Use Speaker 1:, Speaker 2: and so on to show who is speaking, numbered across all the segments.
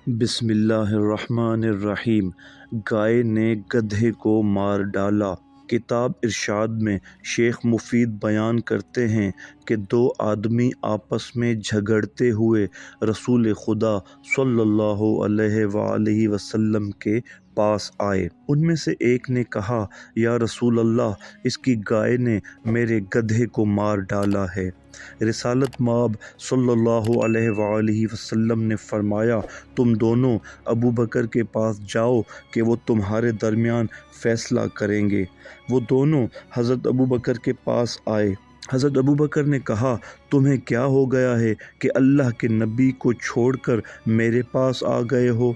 Speaker 1: بسم اللہ الرحمن الرحیم۔ گائے نے گدھے کو مار ڈالا۔ کتاب ارشاد میں شیخ مفید بیان کرتے ہیں کہ دو آدمی آپس میں جھگڑتے ہوئے رسول خدا صلی اللہ علیہ وآلہ وسلم کے پاس آئے۔ ان میں سے ایک نے کہا، یا رسول اللہ، اس کی گائے نے میرے گدھے کو مار ڈالا ہے۔ رسالت مآب صلی اللہ علیہ وآلہ وسلم نے فرمایا، تم دونوں ابو بکر کے پاس جاؤ کہ وہ تمہارے درمیان فیصلہ کریں گے۔ وہ دونوں حضرت ابو بکر کے پاس آئے۔ حضرت ابو بکر نے کہا، تمہیں کیا ہو گیا ہے کہ اللہ کے نبی کو چھوڑ کر میرے پاس آ گئے ہو؟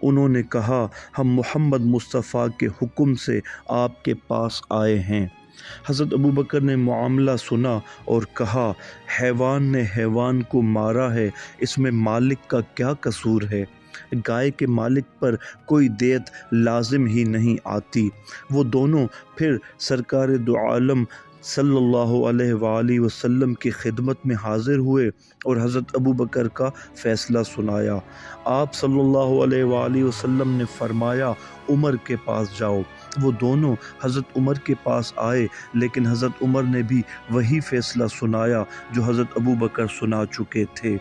Speaker 1: انہوں نے کہا، ہم محمد مصطفیٰ کے حکم سے آپ کے پاس آئے ہیں۔ حضرت ابو بکر نے معاملہ سنا اور کہا، حیوان نے حیوان کو مارا ہے، اس میں مالک کا کیا قصور ہے؟ گائے کے مالک پر کوئی دیت لازم ہی نہیں آتی۔ وہ دونوں پھر سرکار دو عالم صلی اللہ علیہ وآلہ وسلم کی خدمت میں حاضر ہوئے اور حضرت ابو بکر کا فیصلہ سنایا۔ آپ صلی اللہ علیہ وآلہ وسلم نے فرمایا، عمر کے پاس جاؤ۔ وہ دونوں حضرت عمر کے پاس آئے، لیکن حضرت عمر نے بھی وہی فیصلہ سنایا جو حضرت ابو بکر سنا چکے تھے۔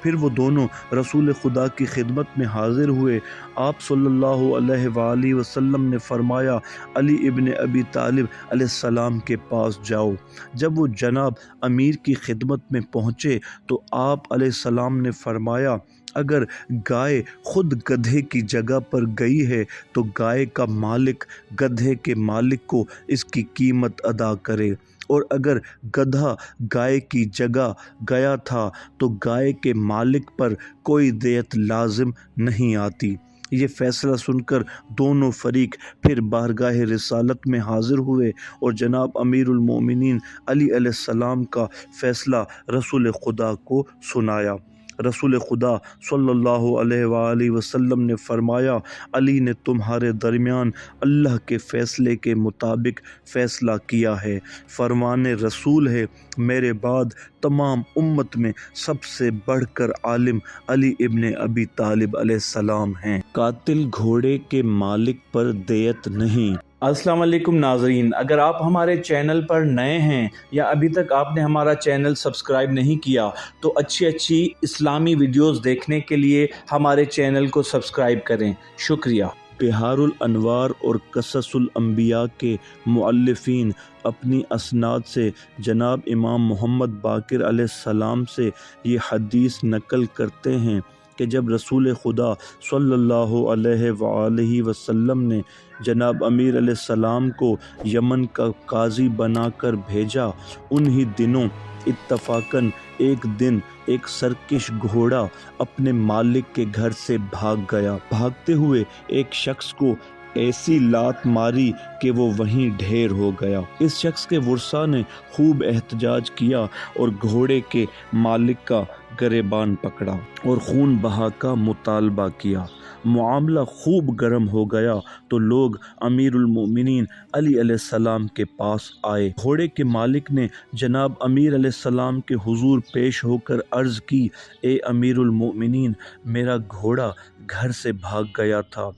Speaker 1: پھر وہ دونوں رسول خدا کی خدمت میں حاضر ہوئے۔ آپ صلی اللہ علیہ وآلہ وسلم نے فرمایا، علی ابن ابی طالب علیہ السلام کے پاس جاؤ۔ جب وہ جناب امیر کی خدمت میں پہنچے تو آپ علیہ السلام نے فرمایا، اگر گائے خود گدھے کی جگہ پر گئی ہے تو گائے کا مالک گدھے کے مالک کو اس کی قیمت ادا کرے، اور اگر گدھا گائے کی جگہ گیا تھا تو گائے کے مالک پر کوئی دیت لازم نہیں آتی۔ یہ فیصلہ سن کر دونوں فریق پھر بارگاہ رسالت میں حاضر ہوئے اور جناب امیر المومنین علی علیہ السلام کا فیصلہ رسول خدا کو سنایا۔ رسول خدا صلی اللہ علیہ وآلہ وسلم نے فرمایا، علی نے تمہارے درمیان اللہ کے فیصلے کے مطابق فیصلہ کیا ہے، فرمان رسول ہے۔ میرے بعد تمام امت میں سب سے بڑھ کر عالم علی ابن ابی طالب علیہ السلام ہیں۔ قاتل گھوڑے کے مالک پر دیت نہیں۔
Speaker 2: السلام علیکم ناظرین، اگر آپ ہمارے چینل پر نئے ہیں یا ابھی تک آپ نے ہمارا چینل سبسکرائب نہیں کیا تو اچھی اسلامی ویڈیوز دیکھنے کے لیے ہمارے چینل کو سبسکرائب کریں۔ شکریہ۔
Speaker 1: بہار الانوار اور قصص الانبیاء کے مؤلفین اپنی اسناد سے جناب امام محمد باقر علیہ السلام سے یہ حدیث نقل کرتے ہیں کہ جب رسول خدا صلی اللہ علیہ وآلہ وسلم نے جناب امیر علیہ السلام کو یمن کا قاضی بنا کر بھیجا، انہی دنوں اتفاقاً ایک دن ایک سرکش گھوڑا اپنے مالک کے گھر سے بھاگ گیا۔ بھاگتے ہوئے ایک شخص کو ایسی لات ماری کہ وہ وہیں ڈھیر ہو گیا۔ اس شخص کے ورثاء نے خوب احتجاج کیا اور گھوڑے کے مالک کا گریبان پکڑا اور خون بہا کا مطالبہ کیا۔ معاملہ خوب گرم ہو گیا تو لوگ امیر المومنین علی علیہ السلام کے پاس آئے۔ گھوڑے کے مالک نے جناب امیر علیہ السلام کے حضور پیش ہو کر عرض کی، اے امیر المومنین، میرا گھوڑا گھر سے بھاگ گیا تھا،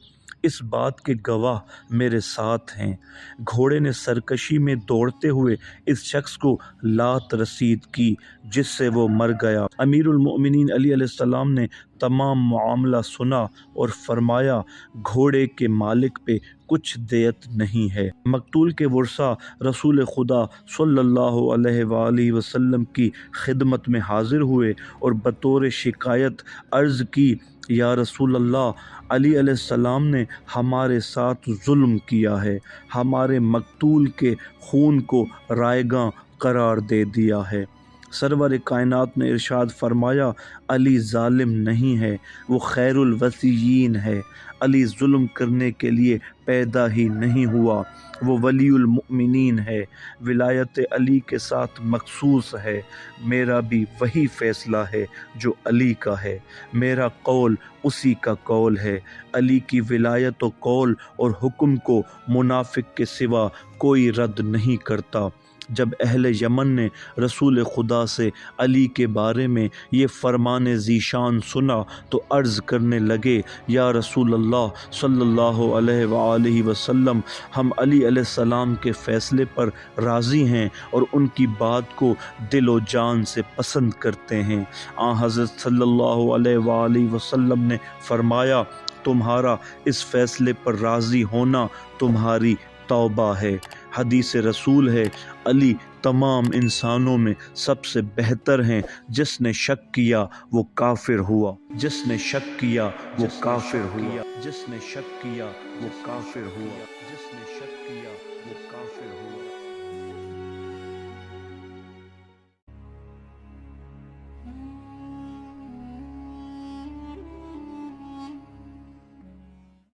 Speaker 1: اس بات کے گواہ میرے ساتھ ہیں۔ گھوڑے نے سرکشی میں دوڑتے ہوئے اس شخص کو لات رسید کی جس سے وہ مر گیا۔ امیر المؤمنین علی علیہ السلام نے تمام معاملہ سنا اور فرمایا، گھوڑے کے مالک پہ کچھ دیت نہیں ہے۔ مقتول کے ورثاء رسول خدا صلی اللہ علیہ وآلہ وسلم کی خدمت میں حاضر ہوئے اور بطور شکایت عرض کی، یا رسول اللہ، علی علیہ السلام نے ہمارے ساتھ ظلم کیا ہے، ہمارے مقتول کے خون کو رائیگاں قرار دے دیا ہے۔ سرور کائنات نے ارشاد فرمایا، علی ظالم نہیں ہے، وہ خیر الوصیین ہے۔ علی ظلم کرنے کے لیے پیدا ہی نہیں ہوا، وہ ولی المؤمنین ہے، ولایت علی کے ساتھ مخصوص ہے۔ میرا بھی وہی فیصلہ ہے جو علی کا ہے، میرا قول اسی کا قول ہے۔ علی کی ولایت و قول اور حکم کو منافق کے سوا کوئی رد نہیں کرتا۔ جب اہل یمن نے رسول خدا سے علی کے بارے میں یہ فرمان ذیشان سنا تو عرض کرنے لگے، یا رسول اللہ صلی اللہ علیہ وآلہ وسلم، ہم علی علیہ السلام کے فیصلے پر راضی ہیں اور ان کی بات کو دل و جان سے پسند کرتے ہیں۔ حضرت صلی اللہ علیہ وآلہ وسلم نے فرمایا، تمہارا اس فیصلے پر راضی ہونا تمہاری توبہ ہے۔ حدیث رسول ہے، علی تمام انسانوں میں سب سے بہتر ہیں، جس نے شک کیا وہ کافر ہوا، جس نے شک کیا وہ کافر ہوا، جس نے شک کیا وہ کافر ہوا، جس نے شک کیا وہ کافر ہوا۔